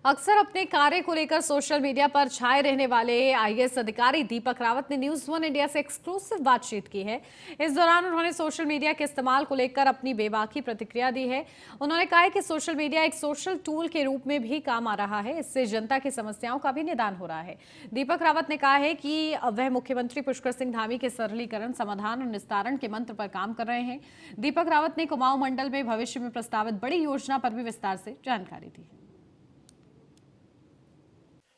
अक्सर अपने कार्य को लेकर सोशल मीडिया पर छाए रहने वाले आईएएस अधिकारी दीपक रावत ने न्यूज वन इंडिया से एक्सक्लूसिव बातचीत की है। इस दौरान उन्होंने सोशल मीडिया के इस्तेमाल को लेकर अपनी बेबाकी प्रतिक्रिया दी है। उन्होंने कहा है कि सोशल मीडिया एक सोशल टूल के रूप में भी काम आ रहा है, इससे जनता की समस्याओं का भी निदान हो रहा है। दीपक रावत ने कहा है कि वह मुख्यमंत्री पुष्कर सिंह धामी के सरलीकरण, समाधान और निस्तारण के मंत्र पर काम कर रहे हैं। दीपक रावत ने कुमाऊं मंडल में भविष्य में प्रस्तावित बड़ी योजना पर भी विस्तार से जानकारी दी।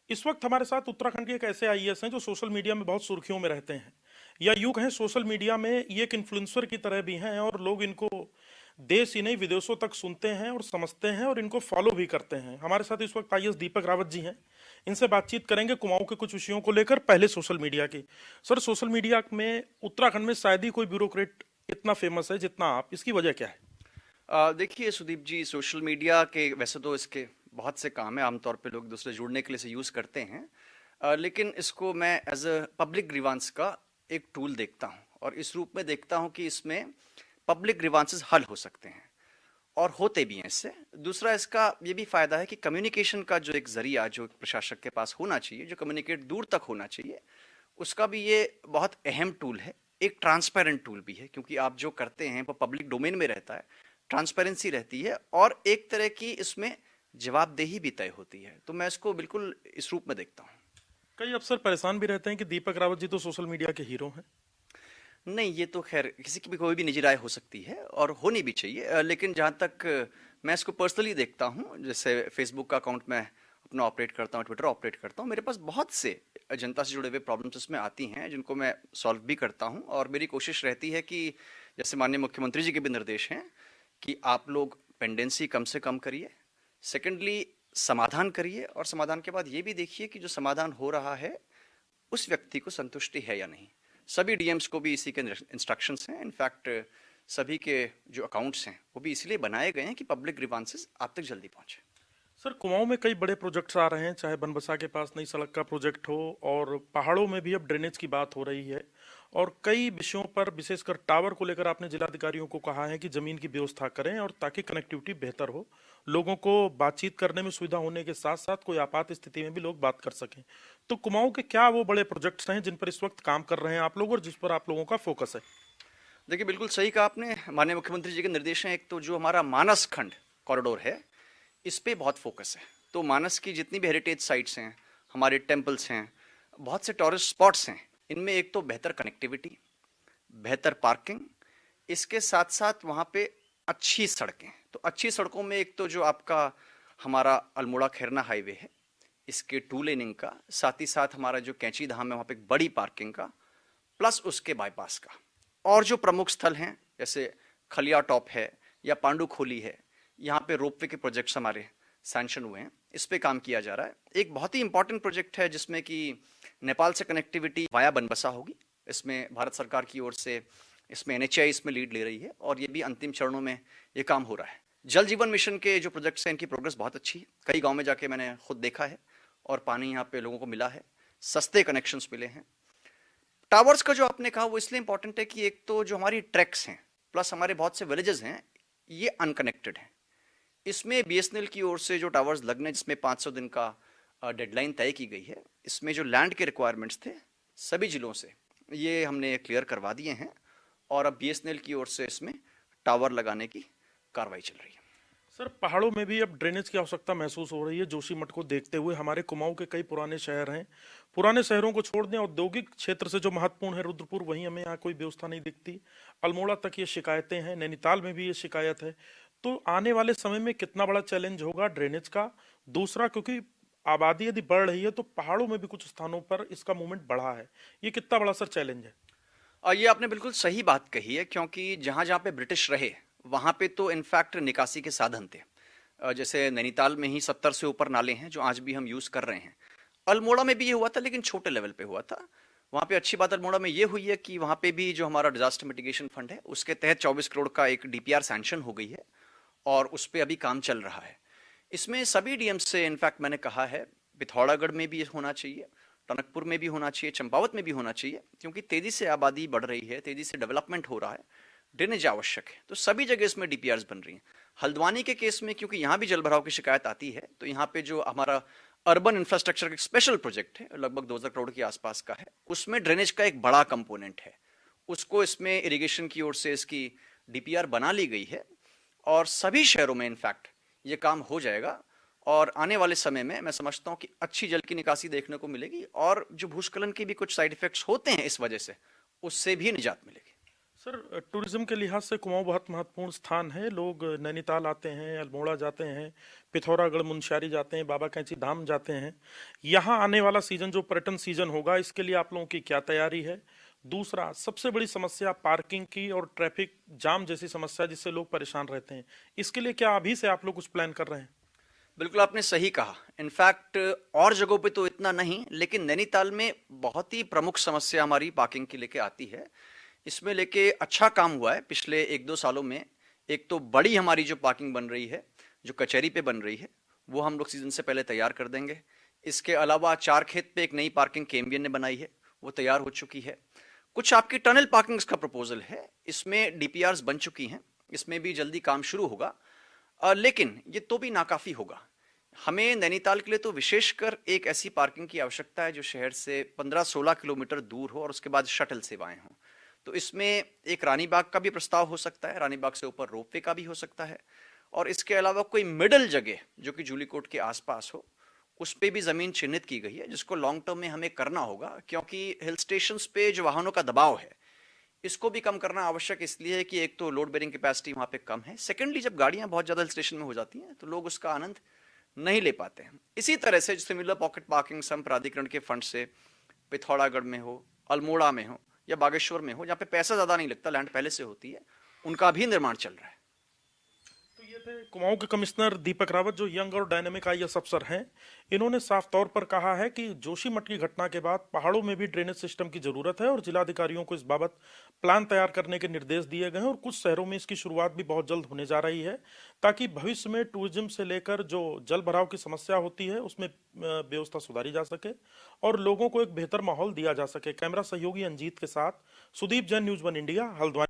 इस वक्त हमारे साथ उत्तराखंड के एक ऐसे आईएएस हैं जो सोशल मीडिया में बहुत सुर्खियों में रहते हैं, या यूं कहें सोशल मीडिया में ये एक इन्फ्लुएंसर की तरह भी हैं और लोग इनको देश ही नहीं विदेशों तक सुनते हैं और समझते हैं और इनको फॉलो भी करते हैं। हमारे साथ इस वक्त आईएएस दीपक रावत जी हैं। इनसे बातचीत करेंगे कुमाऊं के कुछ विषयों को लेकर। पहले सोशल मीडिया की। सर, सोशल मीडिया में उत्तराखंड में शायद ही कोई ब्यूरोक्रेट इतना फेमस है जितना आप, इसकी वजह क्या है? देखिए सुदीप जी, सोशल मीडिया के वैसे तो इसके बहुत से काम है, आमतौर पे लोग एक दूसरे जुड़ने के लिए इसे यूज़ करते हैं। लेकिन इसको मैं एज अ पब्लिक ग्रीवांस का एक टूल देखता हूँ और इस रूप में देखता हूँ कि इसमें पब्लिक ग्रीवांसेस हल हो सकते हैं और होते भी हैं इससे। दूसरा, इसका ये भी फ़ायदा है कि कम्युनिकेशन का जो एक ज़रिया जो एक प्रशासक के पास होना चाहिए, जो कम्युनिकेट दूर तक होना चाहिए, उसका भी ये बहुत अहम टूल है। एक ट्रांसपेरेंट टूल भी है क्योंकि आप जो करते हैं वो पब्लिक डोमेन में रहता है, ट्रांसपेरेंसी रहती है और एक तरह की इसमें जवाबदेही भी तय होती है। तो मैं इसको बिल्कुल इस रूप में देखता हूँ। कई अफसर परेशान भी रहते हैं कि दीपक रावत जी तो सोशल मीडिया के हीरो हैं। नहीं, ये तो खैर किसी की भी कोई भी निजी राय हो सकती है और होनी भी चाहिए। लेकिन जहाँ तक मैं इसको पर्सनली देखता हूँ, जैसे फेसबुक का अकाउंट मैं अपना ऑपरेट करता हूँ, ट्विटर ऑपरेट करता हूँ, मेरे पास बहुत से जनता से जुड़े हुए प्रॉब्लम्स इसमें आती हैं जिनको मैं सॉल्व भी करता हूँ। और मेरी कोशिश रहती है कि जैसे माननीय मुख्यमंत्री जी के भी निर्देश हैं कि आप लोग पेंडेंसी कम से कम करिए, सेकेंडली समाधान करिए और समाधान के बाद ये भी देखिए कि जो समाधान हो रहा है उस व्यक्ति को संतुष्टि है या नहीं। सभी डीएम्स को भी इसी के इंस्ट्रक्शंस हैं। इनफैक्ट सभी के जो अकाउंट्स हैं वो भी इसलिए बनाए गए हैं कि पब्लिक ग्रीवांसेस आप तक जल्दी पहुंचे। सर, कुमाऊं में कई बड़े प्रोजेक्ट्स आ रहे हैं, चाहे बनबसा के पास नई सड़क का प्रोजेक्ट हो और पहाड़ों में भी अब ड्रेनेज की बात हो रही है। और कई विषयों पर, विशेषकर टावर को लेकर आपने जिलाधिकारियों को कहा है कि जमीन की व्यवस्था करें और ताकि कनेक्टिविटी बेहतर हो, लोगों को बातचीत करने में सुविधा होने के साथ साथ कोई आपात स्थिति में भी लोग बात कर सकें। तो कुमाऊं के क्या वो बड़े प्रोजेक्ट्स हैं जिन पर इस वक्त काम कर रहे हैं आप लोग और जिस पर आप लोगों का फोकस है? देखिए, बिल्कुल सही कहा आपने। माननीय मुख्यमंत्री जी के निर्देश हैं। एक तो जो हमारा मानस खंड कॉरिडोर है इस पे बहुत फोकस है। तो मानस की जितनी भी हेरिटेज साइट्स हैं, हमारे टेम्पल्स हैं, बहुत से टूरिस्ट स्पॉट्स हैं, इनमें एक तो बेहतर कनेक्टिविटी, बेहतर पार्किंग, इसके साथ साथ वहाँ पे अच्छी सड़कें। तो अच्छी सड़कों में एक तो जो आपका हमारा अल्मोड़ा खैरना हाईवे है, इसके 2 लेनिंग का, साथ ही साथ हमारा जो कैंची धाम है वहाँ पे एक बड़ी पार्किंग का, प्लस उसके बाईपास का। और जो प्रमुख स्थल हैं जैसे खलिया टॉप है या पांडु खोली है, यहाँ पे रोपवे के प्रोजेक्ट्स हमारे सैंक्शन हुए हैं, इस पे काम किया जा रहा है। एक बहुत ही इंपॉर्टेंट प्रोजेक्ट है जिसमें कि नेपाल से कनेक्टिविटी वाया बनबसा होगी। इसमें भारत सरकार की ओर से इसमें एनएचएआई इसमें लीड ले रही है और ये भी अंतिम चरणों में ये काम हो रहा है। जल जीवन मिशन के जो प्रोजेक्ट्स हैं इनकी प्रोग्रेस बहुत अच्छी है। कई गाँव में जाके मैंने खुद देखा है और पानी यहाँ पे लोगों को मिला है, सस्ते कनेक्शंस मिले हैं। टावर्स का जो आपने कहा वो इसलिए इंपॉर्टेंट है कि एक तो जो हमारी ट्रैक्स हैं प्लस हमारे बहुत से विलेजेस हैं ये अनकनेक्टेड हैं। इसमें बीएसएनएल की ओर से जो टावर्स लगने, जिसमें 500 दिन का डेडलाइन तय की गई है, इसमें जो लैंड के रिक्वायरमेंट्स थे सभी जिलों से ये हमने क्लियर करवा दिए हैं और अब बीएसएनएल की ओर से इसमें टावर लगाने की कार्रवाई चल रही है। सर, पहाड़ों में भी अब ड्रेनेज की आवश्यकता महसूस हो रही है। जोशीमठ को देखते हुए हमारे कुमाऊं के कई पुराने शहर हैं, पुराने शहरों को छोड़ दें, औद्योगिक क्षेत्र से जो महत्वपूर्ण है रुद्रपुर, वहीं हमें यहाँ कोई व्यवस्था नहीं दिखती। अल्मोड़ा तक ये शिकायतें हैं, नैनीताल में भी ये शिकायत है। तो आने वाले समय में कितना बड़ा चैलेंज होगा ड्रेनेज का? दूसरा, क्योंकि आबादी यदि बढ़ रही है तो पहाड़ों में भी कुछ स्थानों पर इसका मूवमेंट बढ़ा है, ये कितना बड़ा सर चैलेंज है? ये आपने बिल्कुल सही बात कही है क्योंकि जहाँ जहाँ पे ब्रिटिश रहे वहाँ पे तो इनफैक्ट निकासी के साधन थे। जैसे नैनीताल में ही 70 से ऊपर नाले हैं जो आज भी हम यूज़ कर रहे हैं। अल्मोड़ा में भी ये हुआ था लेकिन छोटे लेवल पे हुआ था। वहाँ पे अच्छी बात अल्मोड़ा में ये हुई है कि वहाँ पे भी जो हमारा डिजास्टर मिटिगेशन फंड है उसके तहत 24 करोड़ का एक डीपीआर सैंक्शन हो गई है और उस पर अभी काम चल रहा है। इसमें सभी डीएम से इनफैक्ट मैंने कहा है, पिथौरागढ़ में भी होना चाहिए, टनकपुर में भी होना चाहिए, चंपावत में भी होना चाहिए, क्योंकि तेजी से आबादी बढ़ रही है, तेजी से डेवलपमेंट हो रहा है, ड्रेनेज आवश्यक है। तो सभी जगह इसमें डीपीआरस बन रही हैं। हल्द्वानी के केस में क्योंकि यहाँ भी जल भराव की शिकायत आती है, तो यहाँ पे जो हमारा अर्बन इंफ्रास्ट्रक्चर का एक स्पेशल प्रोजेक्ट है, लगभग 2000 करोड़ के आसपास का है, उसमें ड्रेनेज का एक बड़ा कंपोनेंट है। उसको इसमें इरिगेशन की ओर से इसकी डीपीआर बना ली गई है और सभी शहरों में इनफैक्ट ये काम हो जाएगा और आने वाले समय में मैं समझता हूँ कि अच्छी जल की निकासी देखने को मिलेगी और जो भूस्खलन के भी कुछ साइड इफेक्ट्स होते हैं इस वजह से, उससे भी निजात मिलेगी। सर, टूरिज्म के लिहाज से कुमाऊं बहुत महत्वपूर्ण स्थान है। लोग नैनीताल आते हैं, अल्मोड़ा जाते हैं, पिथौरागढ़ मुनस्यारी जाते हैं, बाबा कैंची धाम जाते हैं। यहाँ आने वाला सीजन जो पर्यटन सीजन होगा, इसके लिए आप लोगों की क्या तैयारी है? दूसरा, सबसे बड़ी समस्या पार्किंग की और ट्रैफिक जाम जैसी समस्या जिससे लोग परेशान रहते हैं, इसके लिए क्या अभी से आप लोग कुछ प्लान कर रहे हैं? बिल्कुल आपने सही कहा। इनफैक्ट और जगहों पे तो इतना नहीं, लेकिन नैनीताल में बहुत ही प्रमुख समस्या हमारी पार्किंग की लेके आती है। इसमें लेके अच्छा काम हुआ है पिछले 1-2 सालों में। एक तो बड़ी हमारी जो पार्किंग बन रही है, जो कचहरी पे बन रही है, वो हम लोग सीजन से पहले तैयार कर देंगे। इसके अलावा चार खेत पे एक नई पार्किंग केएमबीएन ने बनाई है, वो तैयार हो चुकी है। कुछ आपकी टनल पार्किंग्स का प्रपोजल है, इसमें डीपीआरस बन चुकी हैं, इसमें भी जल्दी काम शुरू होगा। लेकिन ये तो भी नाकाफी होगा। हमें नैनीताल के लिए तो विशेषकर एक ऐसी पार्किंग की आवश्यकता है जो शहर से 15-16 किलोमीटर दूर हो और उसके बाद शटल सेवाएं हों। तो इसमें एक रानी बाग का भी प्रस्ताव हो सकता है, रानी बाग से ऊपर रोपवे का भी हो सकता है, और इसके अलावा कोई मिडल जगह जो कि जूली कोट के आसपास हो, उस पे भी जमीन चिन्हित की गई है, जिसको लॉन्ग टर्म में हमें करना होगा, क्योंकि हिल स्टेशंस पे जो वाहनों का दबाव है, इसको भी कम करना आवश्यक इसलिए है कि एक तो लोड बेरिंग कैपेसिटी वहाँ पे कम है, सेकेंडली जब गाड़ियाँ बहुत ज़्यादा हिल स्टेशन में हो जाती हैं तो लोग उसका आनंद नहीं ले पाते हैं। इसी तरह से सिमिलर पॉकेट पार्किंग सम प्राधिकरण के फंड से पिथौरागढ़ में हो, अल्मोड़ा में हो या बागेश्वर में हो, जहाँ पे पैसा ज़्यादा नहीं लगता, लैंड पहले से होती है, उनका भी निर्माण चल रहा है। तो ये थे कुमाऊं के कमिश्नर दीपक रावत, जो यंग और डायनेमिक आईएएस अफसर हैं। इन्होंने साफ तौर पर कहा है कि जोशीमठ की घटना के बाद पहाड़ों में भी ड्रेनेज सिस्टम की जरूरत है और जिलाधिकारियों को इस बाबत प्लान तैयार करने के निर्देश दिए गए हैं और कुछ शहरों में इसकी शुरुआत भी बहुत जल्द होने जा रही है, ताकि भविष्य में टूरिज्म से लेकर जो जल भराव की समस्या होती है उसमें व्यवस्था सुधारी जा सके और लोगों को एक बेहतर माहौल दिया जा सके। कैमरा सहयोगी अंजीत के साथ सुदीप जैन, न्यूज़ 1 इंडिया, हल्द्वानी।